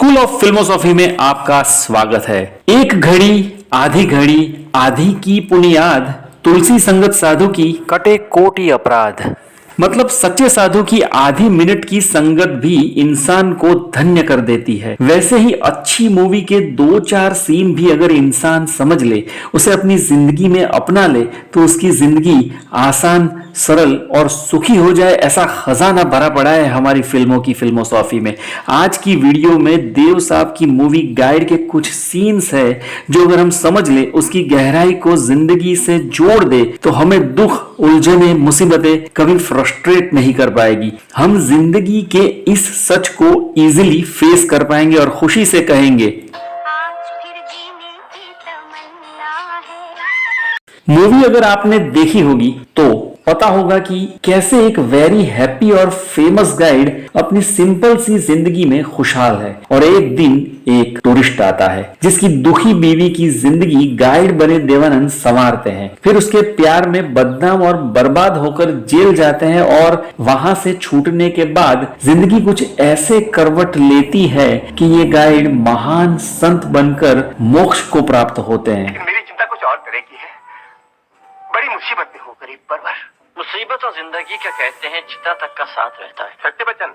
School of फिल्मोसॉफी में आपका स्वागत है। एक घड़ी आधी की पुनियाद, तुलसी संगत साधु की कटे कोटि अपराध। मतलब सच्चे साधु की आधी मिनट की संगत भी इंसान को धन्य कर देती है। वैसे ही अच्छी मूवी के 2-4 सीन भी अगर इंसान समझ ले, उसे अपनी जिंदगी में अपना ले, तो उसकी जिंदगी आसान, सरल और सुखी हो जाए। ऐसा खजाना भरा पड़ा है हमारी फिल्मों की फिल्मोसॉफी में। आज की वीडियो में देव साहब की मूवी गाइड के कुछ सीन्स है जो अगर हम समझ ले, उसकी गहराई को जिंदगी से जोड़ दे, तो हमें दुख, उलझने, मुसीबतें कभी फ्रस्ट्रेट नहीं कर पाएगी। हम जिंदगी के इस सच को इजीली फेस कर पाएंगे और खुशी से कहेंगे मूवी अगर आपने देखी होगी तो पता होगा कि कैसे एक वेरी हैप्पी और फेमस गाइड अपनी सिंपल सी जिंदगी में खुशहाल है, और एक दिन एक टूरिस्ट आता है जिसकी दुखी बीवी की जिंदगी गाइड बने देवानंद संवारते हैं। फिर उसके प्यार में बदनाम और बर्बाद होकर जेल जाते हैं, और वहां से छूटने के बाद जिंदगी कुछ ऐसे करवट लेती है कि ये गाइड महान संत बनकर मोक्ष को प्राप्त होते हैं। मेरी चिंता कुछ और तरह की है। बड़ी मुसीबत में हो गरीब परवर। मुसीबत और जिंदगी क्या कहते हैं, चिता तक का साथ रहता है। सत्य बचन।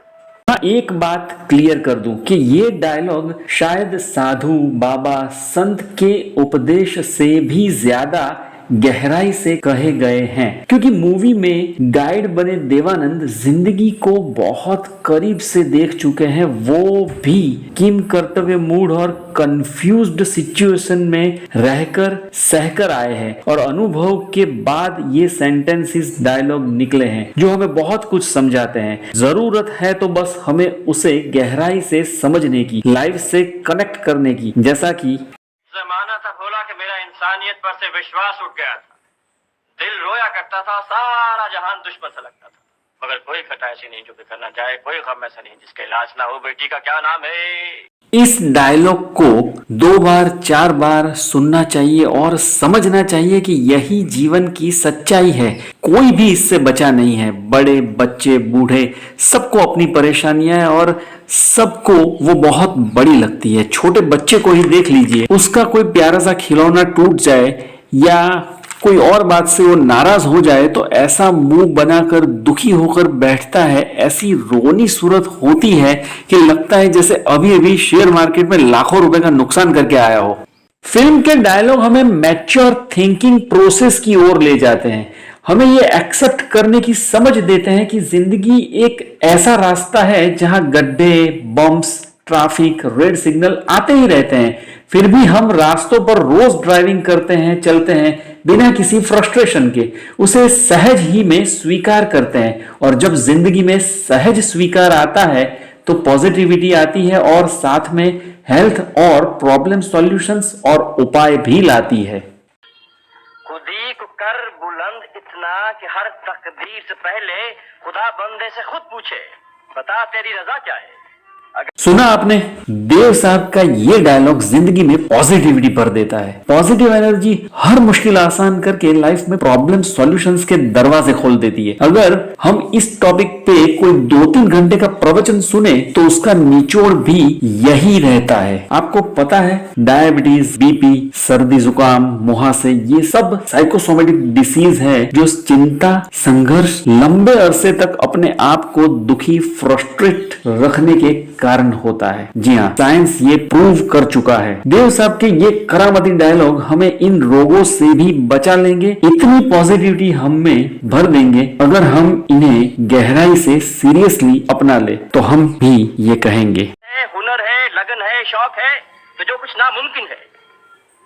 हाँ, एक बात क्लियर कर दूं कि ये डायलॉग शायद साधु, बाबा, संत के उपदेश से भी ज्यादा गहराई से कहे गए हैं, क्योंकि मूवी में गाइड बने देवानंद जिंदगी को बहुत करीब से देख चुके हैं, वो भी किम कर्तव्य मूड और कंफ्यूज्ड सिचुएशन में रहकर सहकर आए हैं, और अनुभव के बाद ये सेंटेंसेस, डायलॉग निकले हैं जो हमें बहुत कुछ समझाते हैं। जरूरत है तो बस हमें उसे गहराई से समझने की, लाइफ से कनेक्ट करने की। जैसा कि जमाना था खोला कि मेरा इंसानियत पर से विश्वास उठ गया था। दिल रोया करता था, सारा जहान दुश्मन सा लगता था, मगर कोई खता ऐसी नहीं जो बिखरना चाहे, कोई गम ऐसा नहीं जिसका इलाज ना हो। बेटी का क्या नाम है? इस डायलॉग को 2 बार 4 बार सुनना चाहिए और समझना चाहिए कि यही जीवन की सच्चाई है। कोई भी इससे बचा नहीं है। बड़े, बच्चे, बूढ़े, सबको अपनी परेशानियां हैं और सबको वो बहुत बड़ी लगती है। छोटे बच्चे को ही देख लीजिए, उसका कोई प्यारा सा खिलौना टूट जाए या कोई और बात से वो नाराज हो जाए तो ऐसा मुंह बनाकर दुखी होकर बैठता है, ऐसी रोनी सूरत होती है कि लगता है जैसे अभी अभी शेयर मार्केट में लाखों रुपए का नुकसान करके आया हो। फिल्म के डायलॉग हमें मैच्योर थिंकिंग प्रोसेस की ओर ले जाते हैं। हमें ये एक्सेप्ट करने की समझ देते हैं कि जिंदगी एक ऐसा रास्ता है जहां गड्ढे, बम्प्स, ट्रैफिक, रेड सिग्नल आते ही रहते हैं, फिर भी हम रास्तों पर रोज ड्राइविंग करते हैं, चलते हैं बिना किसी फ्रस्ट्रेशन के, उसे सहज ही में स्वीकार करते हैं। और जब जिंदगी में सहज स्वीकार आता है तो पॉजिटिविटी आती है और साथ में हेल्थ और प्रॉब्लम सॉल्यूशंस और उपाय भी लाती है। खुदी को कर बुलंद इतना कि हर तकदीर से पहले खुदा बंदे से खुद पूछे, बता तेरी रजा क्या है। सुना आपने, देव साहब का ये डायलॉग जिंदगी में पॉजिटिविटी भर देता है। पॉजिटिव एनर्जी हर मुश्किल आसान करके लाइफ में प्रॉब्लम सॉल्यूशंस के दरवाजे खोल देती है। अगर हम इस टॉपिक पे कोई 2-3 घंटे का प्रवचन सुने तो उसका निचोड़ भी यही रहता है। आपको पता है, डायबिटीज, बीपी, सर्दी, जुकाम, मुहासे, ये सब साइकोसोमेटिक डिसीज है जो चिंता, संघर्ष, लंबे अरसे तक अपने आप को दुखी, फ्रस्ट्रेट रखने के कारण होता है। जी हाँ, साइंस ये प्रूव कर चुका है। देव साहब के ये करामती डायलॉग हमें इन रोगों से भी बचा लेंगे। इतनी पॉजिटिविटी हम में भर देंगे अगर हम इन्हें गहराई से सीरियसली अपना ले, तो हम भी ये कहेंगे, हुनर है, लगन है, शौक है, तो जो कुछ नामुमकिन है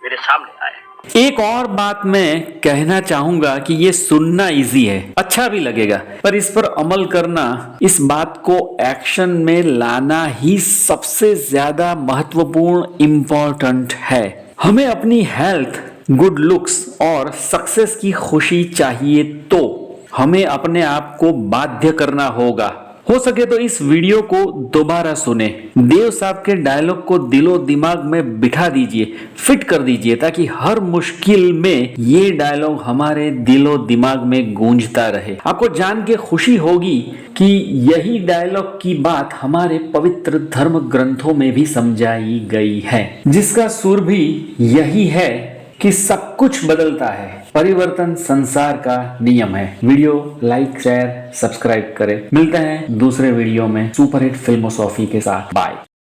मेरे सामने आए। एक और बात मैं कहना चाहूंगा कि ये सुनना इजी है, अच्छा भी लगेगा, पर इस पर अमल करना, इस बात को एक्शन में लाना ही सबसे ज्यादा महत्वपूर्ण, इम्पोर्टेंट है। हमें अपनी हेल्थ, गुड लुक्स और सक्सेस की खुशी चाहिए तो हमें अपने आप को बाध्य करना होगा। हो सके तो इस वीडियो को दोबारा सुने, देव साहब के डायलॉग को दिलो दिमाग में बिठा दीजिए, फिट कर दीजिए, ताकि हर मुश्किल में ये डायलॉग हमारे दिलो दिमाग में गूंजता रहे। आपको जान के खुशी होगी कि यही डायलॉग की बात हमारे पवित्र धर्म ग्रंथों में भी समझाई गई है, जिसका सुर भी यही है कि सब कुछ बदलता है, परिवर्तन संसार का नियम है। वीडियो लाइक, शेयर, सब्सक्राइब करें। मिलते हैं दूसरे वीडियो में सुपरहिट फिल्मोसॉफी के साथ। बाय।